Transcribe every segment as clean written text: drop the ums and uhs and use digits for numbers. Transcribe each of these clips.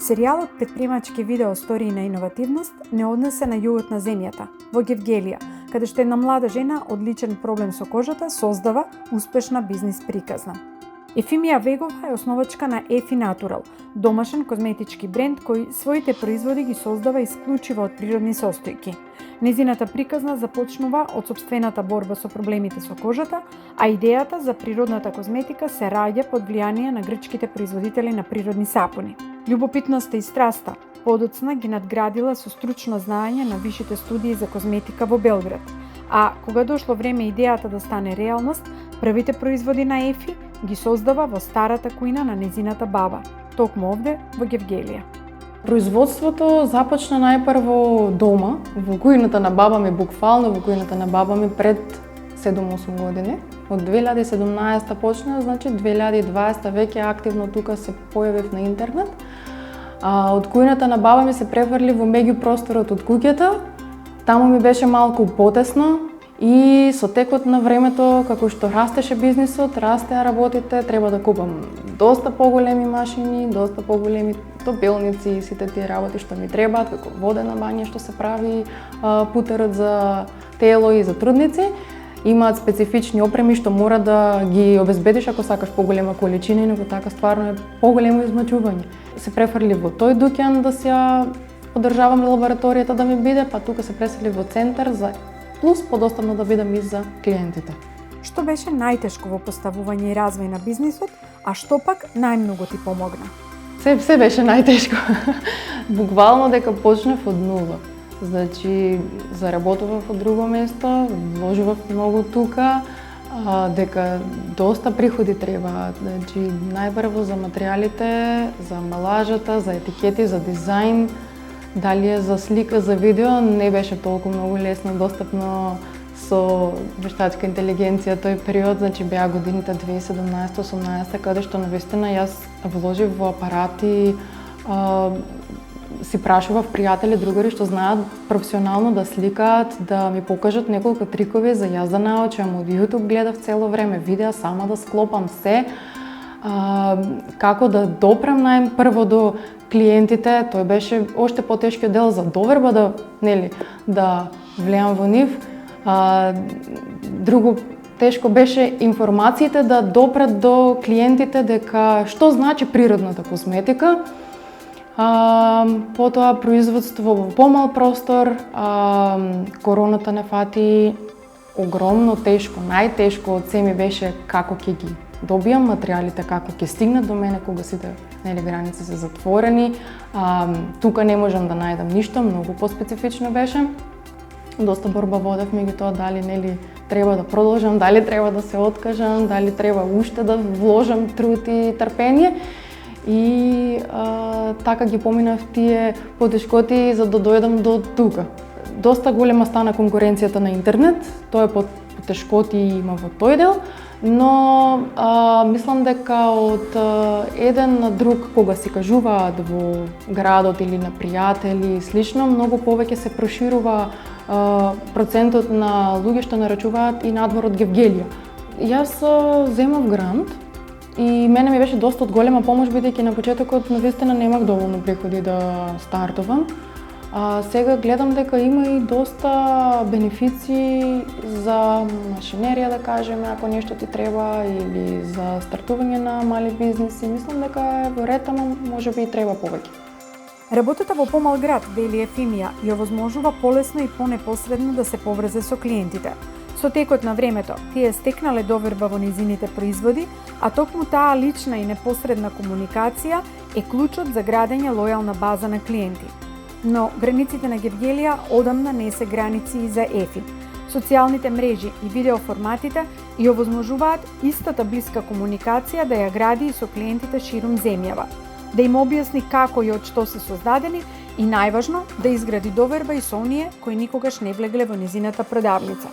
Серијалот предприемачки видео стории на иновативност не однесе на југот на земјата, во Гевгелија, каде што една млада жена од личен проблем со кожата создава успешна бизнис приказна. Ефимија Вегова е основачка на Ефи Натурал, домашен козметички бренд кој своите производи ги создава исклучиво од природни состојки. Незината приказна започнува од сопствената борба со проблемите со кожата, а идејата за природната козметика се раѓа под влијание на грчките производители на природни сапуни. Љубопитноста и страста подоцна ги надградила со стручно знаење на висшите студии за козметика во Белград, а кога дошло време идејата да стане реалност, првите производи на Ефи ги создава во старата кујна на незината баба, токму овде во Гевгелија. Производството започна најпрво дома, во кујната на баба ми, буквално во кујната на баба ми пред 7-8 години. Од 2017 почна, значи 2020 веќе активно тука се појавив на интернет. Од кујната на баба ми се префрли во меѓупросторот од куќата. Таму ми беше малку потесно и со текот на времето, како што растеше бизнисот, растеа работите, треба да купам доста поголеми машини, доста поголеми топелници и сите тие работи што ми требаат, како водена бања што се прави, путерот за тело и за трудници. Имаат специфични опреми што мора да ги обезбедиш ако сакаш поголема количина, инаку така стварно е поголемо измачување. Се префрли во тој дуќан да се одржавам лабораторијата да ми биде, па тука се пресели во центар за плюс подоставно да бидам и за клиентите. Што беше најтешко во поставување и развој на бизнисот, а што пак најмногу ти помогна? Се беше најтешко. Буквално дека почнав од нула. Значи, заработував од друго место, вложував многу тука, дека доста приходи требаат. Значи, најпрво за материјалите, за амбалажата, за етикети, за дизајн, дали е за слика, за видео, не беше толку многу лесно достапно со вештачка интелигенција тој период, значи беа годините 2017-18, каде што навистина јас вложив во апарати, си прашував пријатели, другари што знаат професионално да сликаат, да ми покажат неколку трикови за јас да научам. Од YouTube гледав цело време видеа, сама да склопам се, како да допрем најпрво до клиентите. Тој беше уште потешкиот дел за доверба, да влеам во нив. Друго тешко беше информациите да допрат до клиентите дека што значи природната козметика. Потоа производство во помал простор, короната не фати огромно тешко, најтешко од се ми беше како ќе ги добијам материјалите, како ќе стигнат до мене кога сите граници се затворени. Тука не можам да најдам ништо, многу поспецифично беше. Доста борба водев меѓутоа дали треба да продолжам, дали треба да се откажам, дали треба уште да вложам труд и трпение. И така ги поминав тие потешкоти за да дојдам до тука. Доста голема стана конкуренцијата на интернет, тоа е потешкоти има во тој дел, но мислам дека од еден на друг кога си кажуваат во градот или на пријатели и слично, многу повеќе се проширува процентот на луѓе што нарачуваат и надвор од Гевгелија. Јас земав грант и мене ми беше доста од голема помош, бидејќи на почетокот навистина немах доволно приходи да стартувам. Сега гледам дека има и доста бенефици за машинерија, да кажеме, ако нешто ти треба, или за стартување на мали бизнеси. Мислам дека е во ред, ама можеби и треба повеќе. Работата во помал град, вели Ефимија, ја овозможува полесно и понепосредно да се поврзе со клиентите. Со текот на времето, тие стекнале доверба во низините производи, а токму таа лична и непосредна комуникација е клучот за градење лојална база на клиенти. Но границите на Гевгелија одамна не се граници и за Ефи. Социјалните мрежи и видеоформатите ја овозможуваат истата блиска комуникација да ја гради и со клиентите ширум земјава, да им објасни како и од што се создадени и најважно да изгради доверба и со оние кои никогаш не влегле во низината продавница.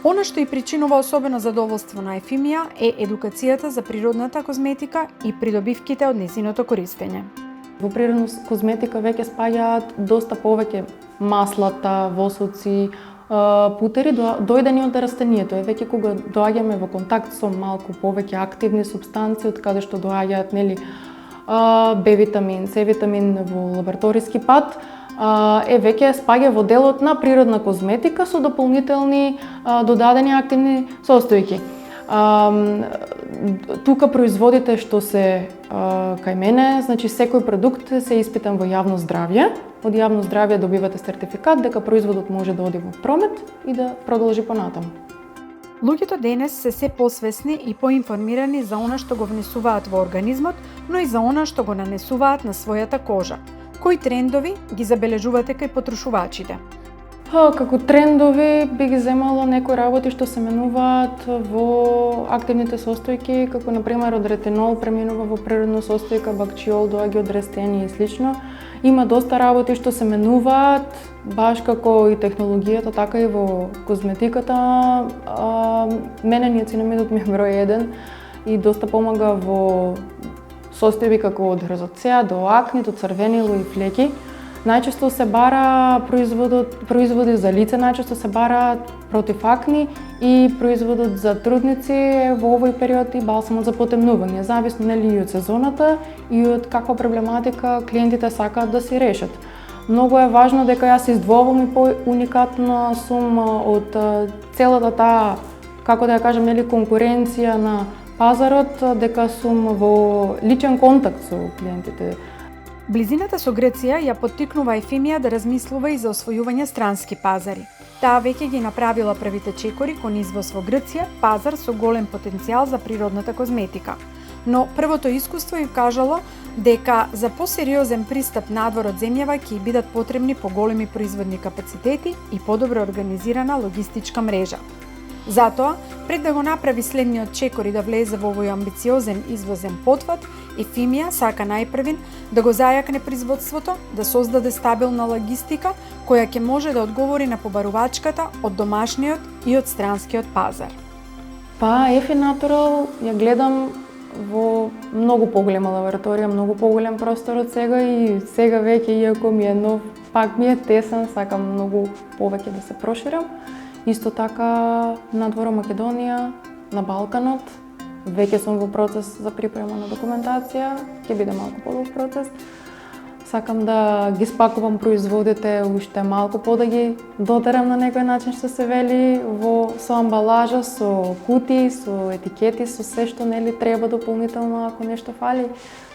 Она што и причинува особено задоволство на Ефимија е едукацијата за природната козметика и придобивките од незиното користење. Во природна козметика веќе спаѓаат доста повеќе маслата, восоци, путери дојдени од растението. Веќе кога доаѓаме во контакт со малку повеќе активни супстанции, од каде што доаѓаат Б витамин, С витамин во лабораториски пат, веќе спаѓа во делот на природна козметика со дополнителни додадени активни состојки. Тука производите што се кај мене, значи секој продукт се испитан во јавно здравје. Од јавно здравје добивате сертификат дека производот може да оди во промет и да продолжи понатаму. Луѓето денес се посвесни и поинформирани за она што го внесуваат во организмот, но и за она што го нанесуваат на својата кожа. Кои трендови ги забележувате кај потрошувачите? Како трендови би ги земала некои работи што се менуваат во активните состојки, како например од ретинол преминува во природна состојка, бакчиол доаѓа од растенија и слично. Има доста работи што се менуваат, баш како и технологијата, така и во козметиката. Мене ниацинамидот ми е број 1 и доста помага во состојби како од розоцеа до акни, до црвенило и флеки. Најчесто се бара производи за лице, најчесто се бараат против акни и производот за трудници во овој период и балсамот за потемнување, зависно нели и од сезоната и од каква проблематика клиентите сакаат да си решат. Многу е важно дека јас издвојувам и по-уникатна сум од целата таа, како да ја кажам, нели конкуренција на пазарот, дека сум во личен контакт со клиентите. Близината со Грција ја поттикнува Ефимија да размислува и за освојување странски пазари. Таа веќе ги направила првите чекори кон извоз во Грција, пазар со голем потенцијал за природната козметика. Но првото искуство ја кажало дека за посериозен пристап надвор од земјава ќе бидат потребни поголеми производни капацитети и подобро организирана логистичка мрежа. Затоа, пред да го направи следниот чекор и да влезе во овој амбициозен извозен потват, Ефимија сака најпрвин да го зајакне производството, да создаде стабилна логистика која ќе може да одговори на побарувачката од домашниот и од странскиот пазар. Ефи Натурал ја гледам во многу поголема лабораторија, многу поголем простор од сега и сега веќе, иако ми е нов, пак ми е тесен, сакам многу повеќе да се проширам. Исто така надвор Македонија, на Балканот, веќе сум во процес за припрема на документација, ќе биде малку подолг процес. Сакам да ги спакувам производите уште малку по да ги дотерам на некој начин што се вели со амбалажа, со кутии, со етикети, со се што нели треба дополнително ако нешто фали,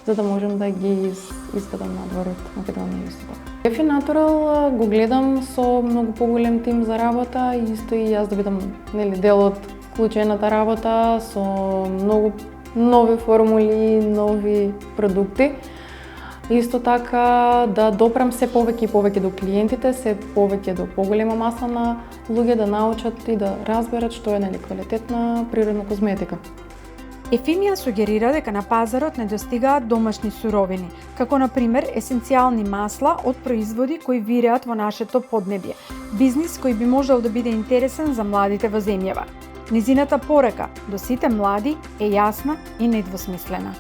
за да можем да ги изведам надвор од Македонија исто така. Ефи Натурал го гледам со многу поголем тим за работа и исто и јас да бидам нели дел од вклучената работа со многу нови формули, нови продукти. Исто така да допрам се повеќе и повеќе до клиентите, се повеќе до поголема маса на луѓе да научат и да разберат што е нели квалитетна природна козметика. Ефимија сугерира дека на пазарот недостигаат домашни суровини, како на пример есенцијални масла од производи кои виреат во нашето поднебје, бизнис кој би можел да биде интересен за младите во земјава. Низината порека до сите млади е јасна и недвосмислена.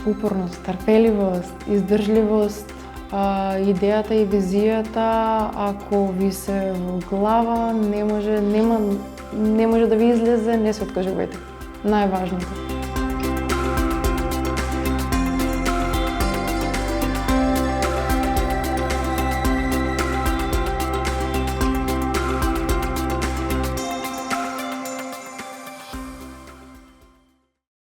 Упорност, трпеливост, издржливост, идејата и визијата, ако ви се во глава, не може да ви излезе, не се откажувате. Најважното.